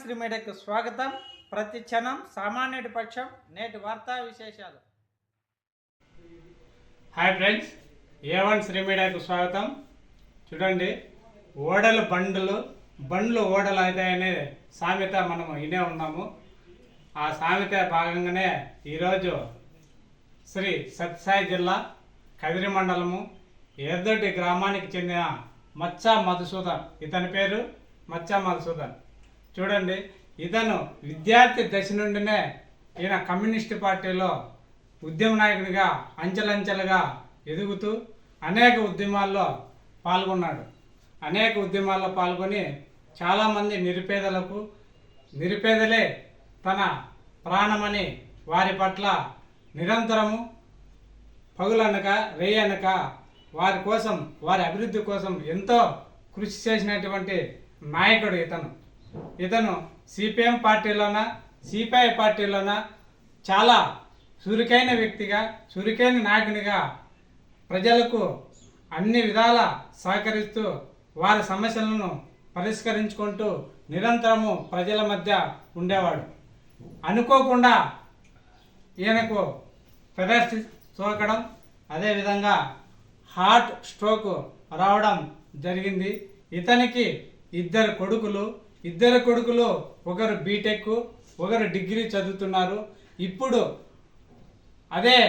శ్రీ మీడియాకు స్వాగతం. ప్రతి క్షణం సామాన్యుడి పక్షం. నేటి వార్తా విశేషాలు. హాయ్ ఫ్రెండ్స్, శ్రీ మీడియాకు స్వాగతం. చూడండి, ఓడలు బండ్లు ఓడలు అవుతాయనే సామెత మనం వినే ఉన్నాము. ఆ సామెత భాగంగానే ఈరోజు శ్రీ సత్యసాయి జిల్లా కదిరి మండలము ఎర్దొడ్డి గ్రామానికి చెందిన మచ్చా మధుసూదన్. ఇతని పేరు మచ్చా మధుసూదన్. చూడండి, ఇతను విద్యార్థి దశ నుండినే ఈయన కమ్యూనిస్టు పార్టీలో ఉద్యమ నాయకుడిగా అంచెలంచెలుగా ఎదుగుతూ అనేక ఉద్యమాల్లో పాల్గొని చాలామంది నిరుపేదలే తన ప్రాణమని వారి పట్ల నిరంతరము పగులనక రేయనక వారి అభివృద్ధి కోసం ఎంతో కృషి చేసినటువంటి నాయకుడు ఇతను సిపిఎం పార్టీలోన సిపిఐ పార్టీలోన చాలా చురుకైన వ్యక్తిగా, చురుకైన నాయకునిగా ప్రజలకు అన్ని విధాల సహకరిస్తూ వారి సమస్యలను పరిష్కరించుకుంటూ నిరంతరము ప్రజల మధ్య ఉండేవాడు. అనుకోకుండా ఈయనకు పెరాలసిస్ సోకడం, అదేవిధంగా హార్ట్ స్ట్రోక్ రావడం జరిగింది. ఇతనికి ఇద్దరు కొడుకులు, ఒకరు బీటెక్, ఒకరు డిగ్రీ చదువుతున్నారు. ఇప్పుడు అదే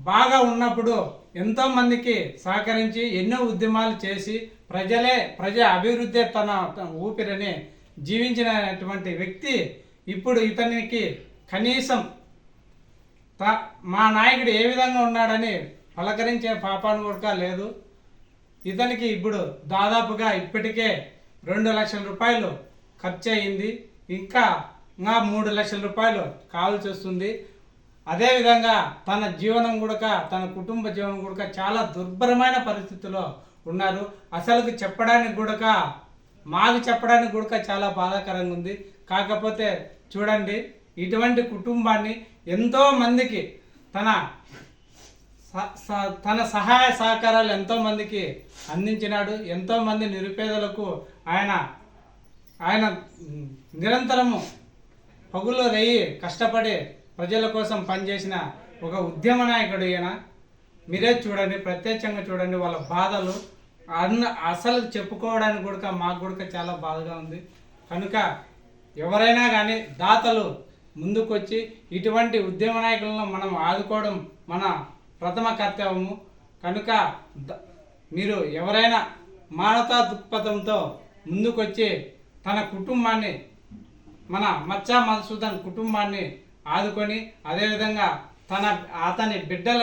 బాగా ఉన్నప్పుడు ఎంతోమందికి సహకరించి ఎన్నో ఉద్యమాలు చేసి ప్రజా అభివృద్ధి తన ఊపిరిని జీవించినటువంటి వ్యక్తి ఇప్పుడు ఇతనికి కనీసం మా నాయకుడు ఏ విధంగా ఉన్నాడని పలకరించే పాపాను కూడా లేదు. ఇతనికి ఇప్పుడు దాదాపుగా ఇప్పటికే 2 లక్షల రూపాయలు ఖర్చు అయింది. ఇంకా 3 లక్షల రూపాయలు కావాల్సి వస్తుంది. అదేవిధంగా తన కుటుంబ జీవనం కూడా చాలా దుర్భరమైన పరిస్థితిలో ఉన్నారు. అసలు మాకు చెప్పడానికి కూడా చాలా బాధాకరంగా ఉంది. కాకపోతే చూడండి, ఇటువంటి కుటుంబాన్ని ఎంతో మందికి తన సహాయ సహకారాలు ఎంతో మందికి అందించినాడు. ఎంతోమంది నిరుపేదలకు ఆయన నిరంతరము పగులు రేయి కష్టపడి ప్రజల కోసం పనిచేసిన ఒక ఉద్యమ నాయకుడు ఈయన. మీరే చూడండి, ప్రత్యక్షంగా చూడండి వాళ్ళ బాధలు. అసలు చెప్పుకోవడానికి కూడా మాకు కూడా చాలా బాధగా ఉంది. కనుక ఎవరైనా కానీ దాతలు ముందుకొచ్చి ఇటువంటి ఉద్యమ నాయకులను మనం ఆదుకోవడం మన ప్రథమ కర్తవ్యము. కనుక మీరు ఎవరైనా మానవతా దృక్పథంతో ముందుకొచ్చి తన కుటుంబాన్ని, మన మచ్చా మధుసూదన్ కుటుంబాన్ని ఆదుకొని, అదేవిధంగా అతని బిడ్డల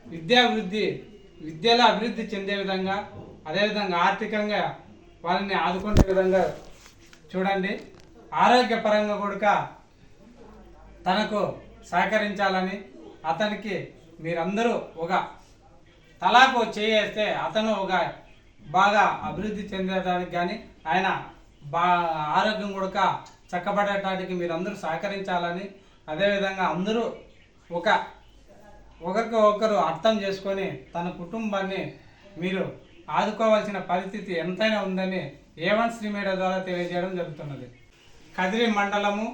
విద్యలో అభివృద్ధి చెందే విధంగా, అదేవిధంగా ఆర్థికంగా వారిని ఆదుకునే విధంగా చూడండి. ఆరోగ్యపరంగా కూడా తనకు సహకరించాలని, అతనికి మీరందరూ ఒక తలాకు చేయేస్తే అతను బాగా అభివృద్ధి చెందడానికి కానీ ఆయన ఆరోగ్యం కూడా చక్కబడటానికి మీరందరూ సహకరించాలని, అదేవిధంగా అందరూ ఒకరికొకరు అర్థం చేసుకొని తన కుటుంబాన్ని మీరు ఆదుకోవాల్సిన పరిస్థితి ఎంతైనా ఉందని A1 శ్రీ మీడియా ద్వారా తెలియజేయడం జరుగుతున్నది. కదిరి మండలము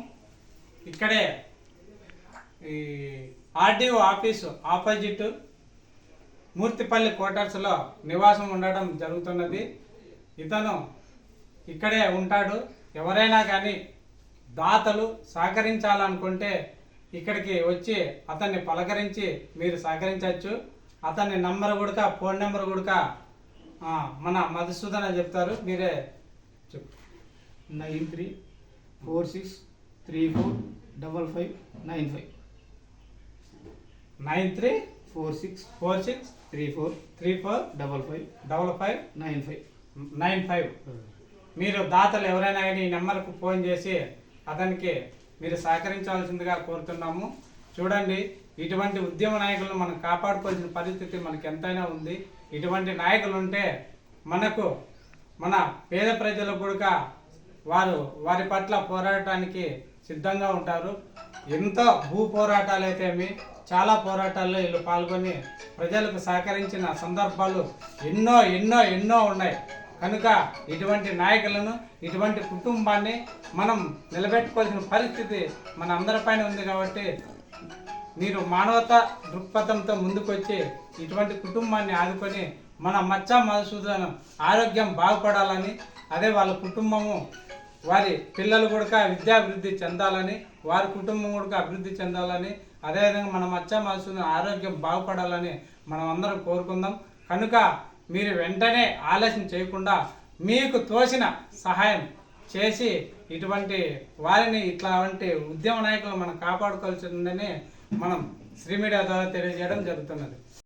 ఇక్కడే ఈ ఆర్డీఓ ఆఫీసు ఆపోజిట్ మూర్తిపల్లి క్వార్టర్స్లో నివాసం ఉండడం జరుగుతున్నది. ఇతను ఇక్కడే ఉంటాడు. ఎవరైనా కానీ దాతలు సహకరించాలనుకుంటే ఇక్కడికి వచ్చి అతన్ని పలకరించి మీరు సహకరించవచ్చు. అతని ఫోన్ నెంబర్ కూడా మన మధుసూదన్ చెప్తారు. మీరే చెప్పు. 9346345595 934634555595. మీరు దాతలు ఎవరైనా కానీ ఈ నెంబర్కు ఫోన్ చేసి అతనికి మీరు సహకరించాల్సిందిగా కోరుతున్నాము. చూడండి, ఇటువంటి ఉద్యమ నాయకులను మనం కాపాడుకోవాల్సిన పరిస్థితి మనకు ఎంతైనా ఉంది. ఇటువంటి నాయకులు ఉంటే మన పేద ప్రజలకు కూడా వారి పట్ల పోరాటానికి సిద్ధంగా ఉంటారు. ఎంతో భూ పోరాటాలు అయితేమి, చాలా పోరాటాల్లో వీళ్ళు పాల్గొని ప్రజలకు సహకరించిన సందర్భాలు ఎన్నో ఉన్నాయి. కనుక ఇటువంటి నాయకులను, ఇటువంటి కుటుంబాన్ని మనం నిలబెట్టుకోవాల్సిన పరిస్థితి మన అందరిపైన ఉంది. కాబట్టి మీరు మానవతా దృక్పథంతో ముందుకొచ్చి ఇటువంటి కుటుంబాన్ని ఆదుకొని మన మచ్చా మధుసూదన్ ఆరోగ్యం బాగుపడాలని, అదే వాళ్ళ కుటుంబము వారి పిల్లలు కూడా విద్యాభివృద్ధి చెందాలని, వారి కుటుంబం కూడా అభివృద్ధి చెందాలని, అదేవిధంగా మన మచ్చా మధుసూదన్ ఆరోగ్యం బాగుపడాలని మనం అందరం కోరుకుందాం. కనుక మీరు వెంటనే ఆలస్యం చేయకుండా మీకు తోచిన సహాయం చేసి ఇటువంటి వారిని ఇట్లాంటి ఉద్యమ నాయకులు మనం కాపాడుకోవాల్సిందని మనం శ్రీ మీడియా ద్వారా తెలియజేయడం జరుగుతున్నది.